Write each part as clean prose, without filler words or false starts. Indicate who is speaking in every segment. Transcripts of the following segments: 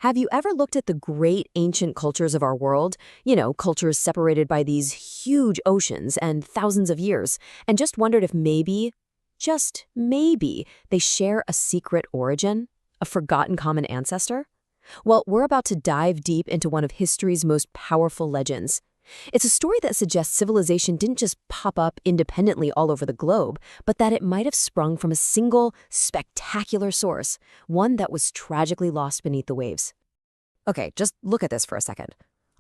Speaker 1: Have you ever looked at the great ancient cultures of our world? Cultures separated by these huge oceans and thousands of years, and just wondered if maybe, just maybe, they share a secret origin? A forgotten common ancestor? Well, we're about to dive deep into one of history's most powerful legends. It's a story that suggests civilization didn't just pop up independently all over the globe, but that it might have sprung from a single, spectacular source, one that was tragically lost beneath the waves. Okay, just look at this for a second.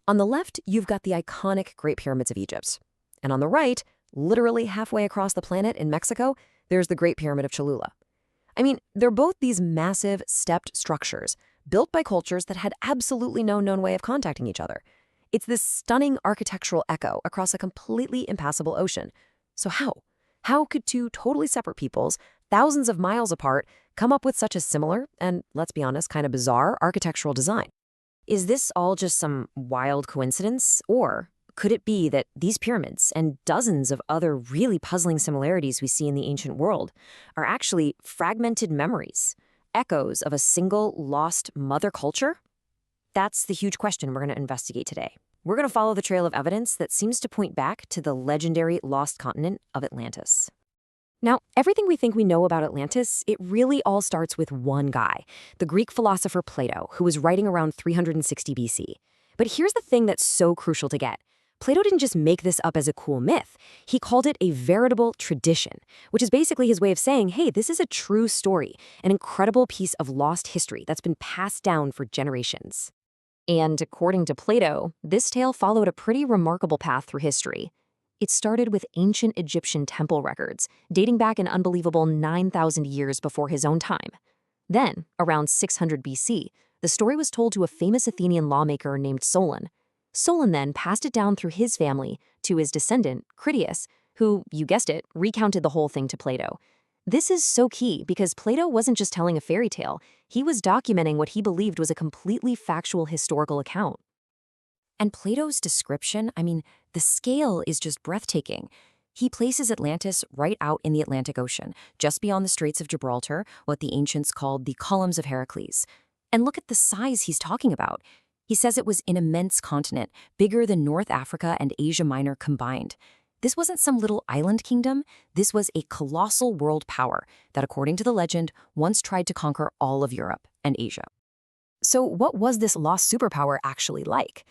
Speaker 1: On the left, you've got the iconic Great Pyramids of Egypt. And on the right, literally halfway across the planet in Mexico, there's the Great Pyramid of Cholula. I mean, they're both these massive, stepped structures, built by cultures that had absolutely no known way of contacting each other. It's this stunning architectural echo across a completely impassable ocean. So how? How could two totally separate peoples, thousands of miles apart, come up with such a similar, and let's be honest, kind of bizarre architectural design? Is this all just some wild coincidence, or could it be that these pyramids and dozens of other really puzzling similarities we see in the ancient world are actually fragmented memories, echoes of a single lost mother culture? That's the huge question we're going to investigate today. We're going to follow the trail of evidence that seems to point back to the legendary lost continent of Atlantis. Now, everything we think we know about Atlantis, it really all starts with one guy, the Greek philosopher Plato, who was writing around 360 BC. But here's the thing that's so crucial to get. Plato didn't just make this up as a cool myth. He called it a veritable tradition, which is basically his way of saying, hey, this is a true story, an incredible piece of lost history that's been passed down for generations. And according to Plato, this tale followed a pretty remarkable path through history. It started with ancient Egyptian temple records, dating back an unbelievable 9,000 years before his own time. Then, around 600 BC, the story was told to a famous Athenian lawmaker named Solon. Solon then passed it down through his family to his descendant, Critias, who, you guessed it, recounted the whole thing to Plato. This is so key because Plato wasn't just telling a fairy tale, he was documenting what he believed was a completely factual historical account. And Plato's description, the scale is just breathtaking. He places Atlantis right out in the Atlantic Ocean, just beyond the Straits of Gibraltar, what the ancients called the Columns of Heracles. And look at the size he's talking about. He says it was an immense continent, bigger than North Africa and Asia Minor combined. This wasn't some little island kingdom. This was a colossal world power that, according to the legend, once tried to conquer all of Europe and Asia. So what was this lost superpower actually like?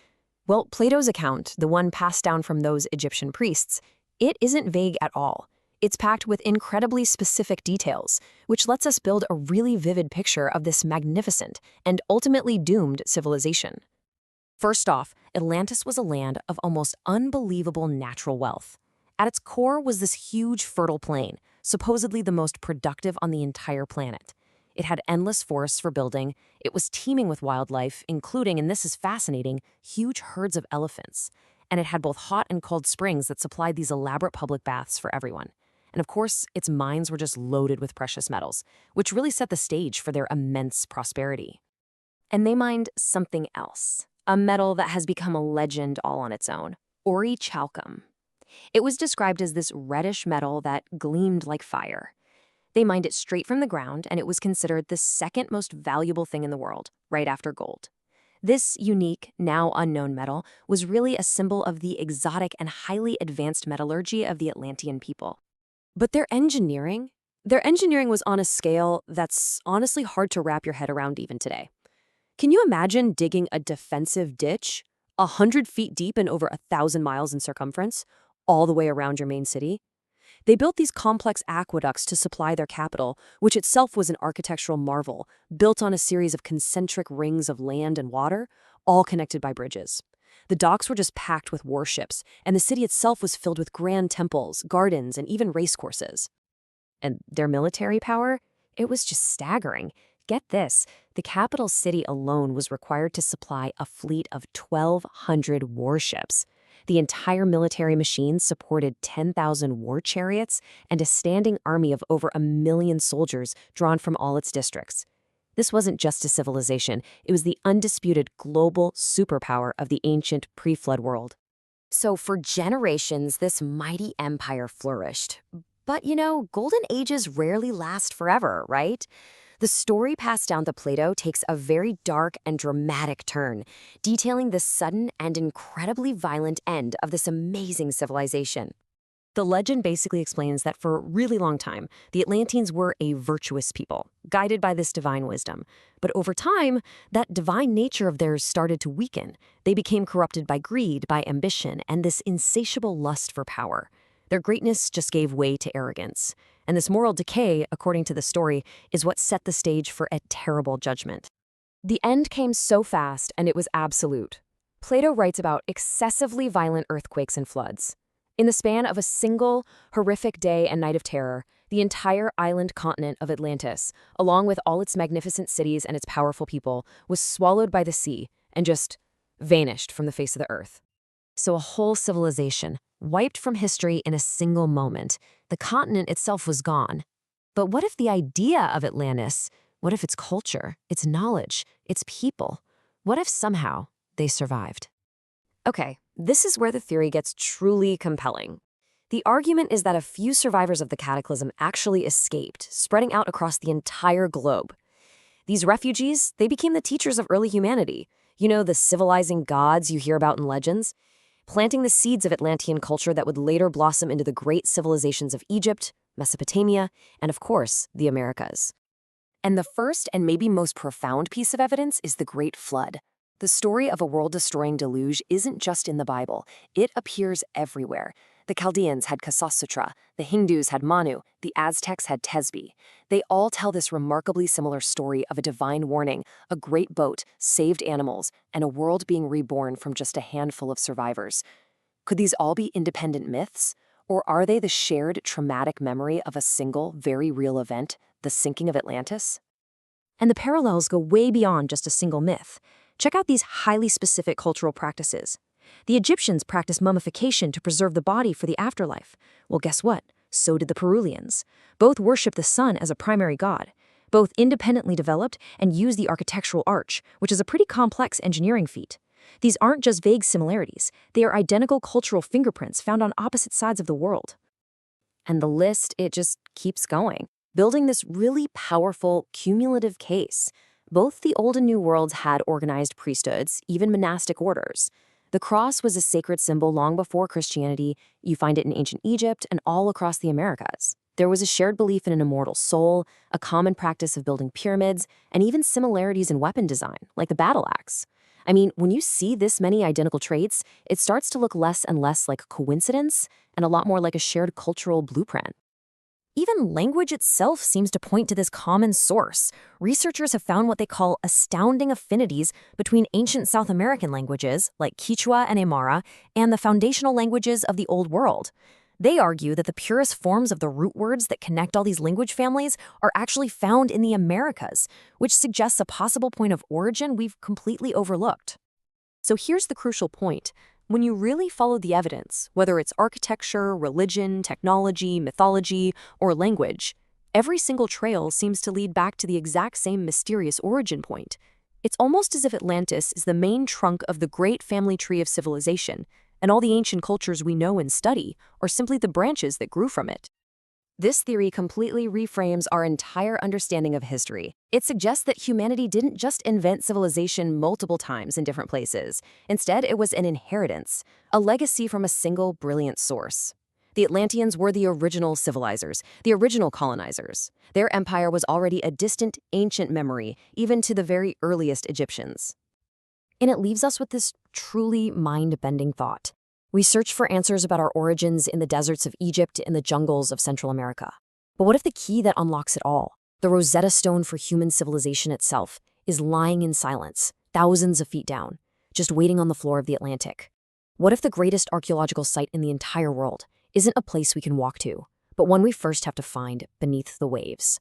Speaker 1: Well, Plato's account, the one passed down from those Egyptian priests, it isn't vague at all. It's packed with incredibly specific details, which lets us build a really vivid picture of this magnificent and ultimately doomed civilization. First off, Atlantis was a land of almost unbelievable natural wealth. At its core was this huge fertile plain, supposedly the most productive on the entire planet. It had endless forests for building, it was teeming with wildlife, including, and this is fascinating, huge herds of elephants. And it had both hot and cold springs that supplied these elaborate public baths for everyone. And of course, its mines were just loaded with precious metals, which really set the stage for their immense prosperity. And they mined something else, a metal that has become a legend all on its own, orichalcum. It was described as this reddish metal that gleamed like fire. They mined it straight from the ground, and it was considered the second most valuable thing in the world, right after gold. This unique, now unknown metal was really a symbol of the exotic and highly advanced metallurgy of the Atlantean people. But their engineering was on a scale that's honestly hard to wrap your head around even today. Can you imagine digging a defensive ditch 100 feet deep and over 1,000 miles in circumference, all the way around your main city? They built these complex aqueducts to supply their capital, which itself was an architectural marvel, built on a series of concentric rings of land and water, all connected by bridges. The docks were just packed with warships, and the city itself was filled with grand temples, gardens, and even racecourses. And their military power? It was just staggering. Get this, the capital city alone was required to supply a fleet of 1,200 warships. The entire military machine supported 10,000 war chariots and a standing army of over 1 million soldiers drawn from all its districts. This wasn't just a civilization, it was the undisputed global superpower of the ancient pre-flood world. So for generations, this mighty empire flourished. But golden ages rarely last forever, right? The story passed down to Plato takes a very dark and dramatic turn, detailing the sudden and incredibly violent end of this amazing civilization. The legend basically explains that for a really long time, the Atlanteans were a virtuous people, guided by this divine wisdom. But over time, that divine nature of theirs started to weaken. They became corrupted by greed, by ambition, and this insatiable lust for power. Their greatness just gave way to arrogance. And this moral decay, according to the story, is what set the stage for a terrible judgment. The end came so fast, and it was absolute. Plato writes about excessively violent earthquakes and floods. In the span of a single, horrific day and night of terror, the entire island continent of Atlantis, along with all its magnificent cities and its powerful people, was swallowed by the sea and just vanished from the face of the earth. So a whole civilization, wiped from history in a single moment. The continent itself was gone. But what if the idea of Atlantis, what if its culture, its knowledge, its people, what if somehow they survived? Okay, this is where the theory gets truly compelling. The argument is that a few survivors of the cataclysm actually escaped, spreading out across the entire globe. These refugees, they became the teachers of early humanity. You know, the civilizing gods you hear about in legends? Planting the seeds of Atlantean culture that would later blossom into the great civilizations of Egypt, Mesopotamia, and of course, the Americas. And the first and maybe most profound piece of evidence is the Great Flood. The story of a world-destroying deluge isn't just in the Bible. It appears everywhere. The Chaldeans had Khasasutra, the Hindus had Manu, the Aztecs had Tesbi. They all tell this remarkably similar story of a divine warning, a great boat, saved animals, and a world being reborn from just a handful of survivors. Could these all be independent myths? Or are they the shared traumatic memory of a single, very real event, the sinking of Atlantis? And the parallels go way beyond just a single myth. Check out these highly specific cultural practices. The Egyptians practiced mummification to preserve the body for the afterlife. Well, guess what? So did the Peruvians. Both worship the sun as a primary god. Both independently developed and use the architectural arch, which is a pretty complex engineering feat. These aren't just vague similarities. They are identical cultural fingerprints found on opposite sides of the world. And the list, it just keeps going, building this really powerful, cumulative case. Both the Old and New worlds had organized priesthoods, even monastic orders. The cross was a sacred symbol long before Christianity. You find it in ancient Egypt and all across the Americas. There was a shared belief in an immortal soul, a common practice of building pyramids, and even similarities in weapon design, like the battle axe. I mean, when you see this many identical traits, it starts to look less and less like coincidence and a lot more like a shared cultural blueprint. Even language itself seems to point to this common source. Researchers have found what they call astounding affinities between ancient South American languages, like Quechua and Aymara, and the foundational languages of the Old World. They argue that the purest forms of the root words that connect all these language families are actually found in the Americas, which suggests a possible point of origin we've completely overlooked. So here's the crucial point. When you really follow the evidence, whether it's architecture, religion, technology, mythology, or language, every single trail seems to lead back to the exact same mysterious origin point. It's almost as if Atlantis is the main trunk of the great family tree of civilization, and all the ancient cultures we know and study are simply the branches that grew from it. This theory completely reframes our entire understanding of history. It suggests that humanity didn't just invent civilization multiple times in different places. Instead, it was an inheritance, a legacy from a single brilliant source. The Atlanteans were the original civilizers, the original colonizers. Their empire was already a distant, ancient memory, even to the very earliest Egyptians. And it leaves us with this truly mind-bending thought. We search for answers about our origins in the deserts of Egypt and the jungles of Central America. But what if the key that unlocks it all, the Rosetta Stone for human civilization itself, is lying in silence, thousands of feet down, just waiting on the floor of the Atlantic? What if the greatest archaeological site in the entire world isn't a place we can walk to, but one we first have to find beneath the waves?